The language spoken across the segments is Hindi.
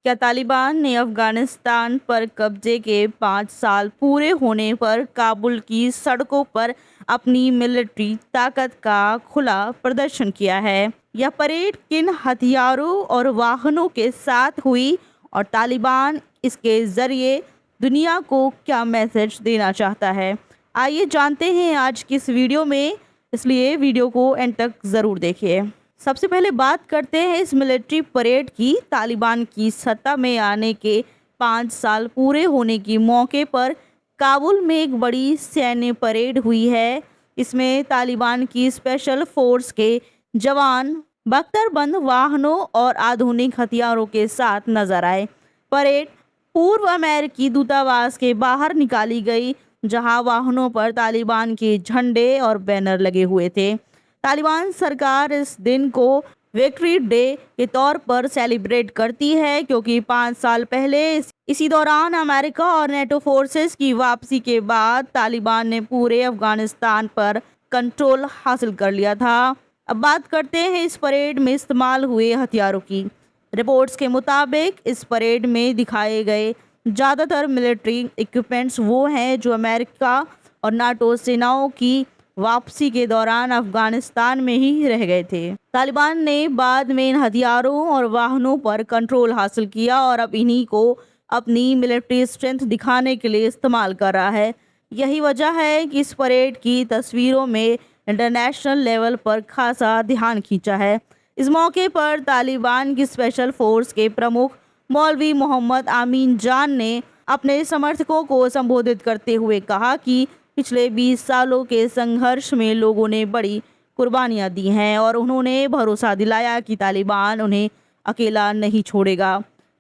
क्या तालिबान ने अफगानिस्तान पर कब्जे के 5 साल पूरे होने पर काबुल की सड़कों पर अपनी मिलिट्री ताकत का खुला प्रदर्शन किया है? यह परेड किन हथियारों और वाहनों के साथ हुई और तालिबान इसके जरिए दुनिया को क्या मैसेज देना चाहता है? आइए जानते हैं आज की इस वीडियो में, इसलिए वीडियो को एंड तक ज़रूर देखिए। सबसे पहले बात करते हैं इस मिलिट्री परेड की। तालिबान की सत्ता में आने के 5 साल पूरे होने के मौके पर काबुल में एक बड़ी सैन्य परेड हुई है। इसमें तालिबान की स्पेशल फोर्स के जवान बख्तरबंद वाहनों और आधुनिक हथियारों के साथ नजर आए। परेड पूर्व अमेरिकी दूतावास के बाहर निकाली गई, जहां वाहनों पर तालिबान के झंडे और बैनर लगे हुए थे। तालिबान सरकार इस दिन को विक्ट्री डे के तौर पर सेलिब्रेट करती है, क्योंकि 5 साल पहले इसी दौरान अमेरिका और नेटो फोर्सेस की वापसी के बाद तालिबान ने पूरे अफगानिस्तान पर कंट्रोल हासिल कर लिया था। अब बात करते हैं इस परेड में इस्तेमाल हुए हथियारों की। रिपोर्ट्स के मुताबिक इस परेड में दिखाए गए ज़्यादातर मिलिट्री इक्विपमेंट्स वो हैं जो अमेरिका और नाटो सेनाओं की वापसी के दौरान अफगानिस्तान में ही रह गए थे। तालिबान ने बाद में इन हथियारों और वाहनों पर कंट्रोल हासिल किया और अब इन्हीं को अपनी मिलिट्री स्ट्रेंथ दिखाने के लिए इस्तेमाल कर रहा है। यही वजह है कि इस परेड की तस्वीरों में इंटरनेशनल लेवल पर खासा ध्यान खींचा है। इस मौके पर तालिबान की स्पेशल फोर्स के प्रमुख मौलवी मोहम्मद आमीन जान ने अपने समर्थकों को संबोधित करते हुए कहा कि पिछले 20 सालों के संघर्ष में लोगों ने बड़ी कुर्बानियां दी हैं और उन्होंने भरोसा दिलाया कि तालिबान उन्हें अकेला नहीं छोड़ेगा।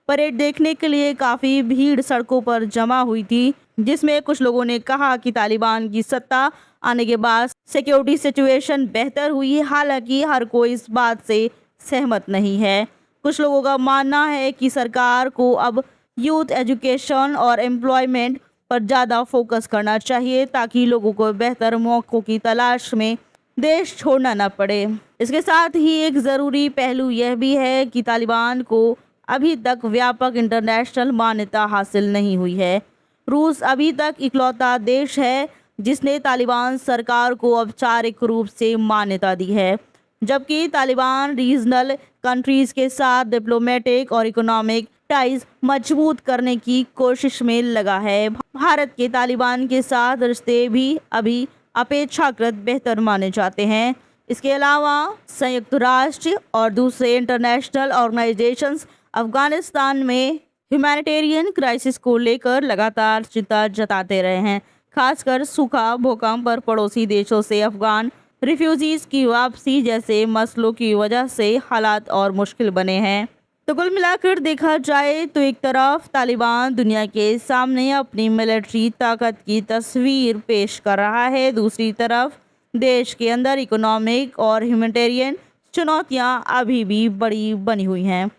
परेड देखने के लिए काफ़ी भीड़ सड़कों पर जमा हुई थी, जिसमें कुछ लोगों ने कहा कि तालिबान की सत्ता आने के बाद सिक्योरिटी सिचुएशन बेहतर हुई है। हालांकि हर कोई इस बात से सहमत नहीं है। कुछ लोगों का मानना है कि सरकार को अब यूथ एजुकेशन और एम्प्लॉयमेंट पर ज़्यादा फोकस करना चाहिए, ताकि लोगों को बेहतर मौक़ों की तलाश में देश छोड़ना न पड़े। इसके साथ ही एक ज़रूरी पहलू यह भी है कि तालिबान को अभी तक व्यापक इंटरनेशनल मान्यता हासिल नहीं हुई है। रूस अभी तक इकलौता देश है जिसने तालिबान सरकार को औपचारिक रूप से मान्यता दी है, जबकि तालिबान रीजनल कंट्रीज़ के साथ डिप्लोमेटिक और इकोनॉमिक टाइज मजबूत करने की कोशिश में लगा है। भारत के तालिबान के साथ रिश्ते भी अभी अपेक्षाकृत बेहतर माने जाते हैं। इसके अलावा संयुक्त राष्ट्र और दूसरे इंटरनेशनल ऑर्गेनाइजेशंस अफगानिस्तान में ह्यूमैनिटेरियन क्राइसिस को लेकर लगातार चिंता जताते रहे हैं। खासकर सूखा, भूकंप और पड़ोसी देशों से अफगान रिफ्यूजीज की वापसी जैसे मसलों की वजह से हालात और मुश्किल बने हैं। तो कुल मिलाकर देखा जाए तो एक तरफ तालिबान दुनिया के सामने अपनी मिलिट्री ताकत की तस्वीर पेश कर रहा है, दूसरी तरफ देश के अंदर इकोनॉमिक और ह्यूमैनिटेरियन चुनौतियां अभी भी बड़ी बनी हुई हैं।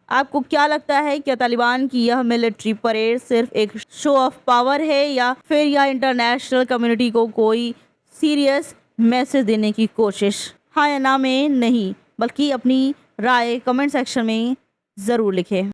आपको क्या लगता है, क्या तालिबान की यह मिलिट्री परेड सिर्फ एक शो ऑफ पावर है या फिर यह इंटरनेशनल कम्युनिटी को कोई सीरियस मैसेज देने की कोशिश? हाँ या ना में नहीं, बल्कि अपनी राय कमेंट सेक्शन में ज़रूर लिखें।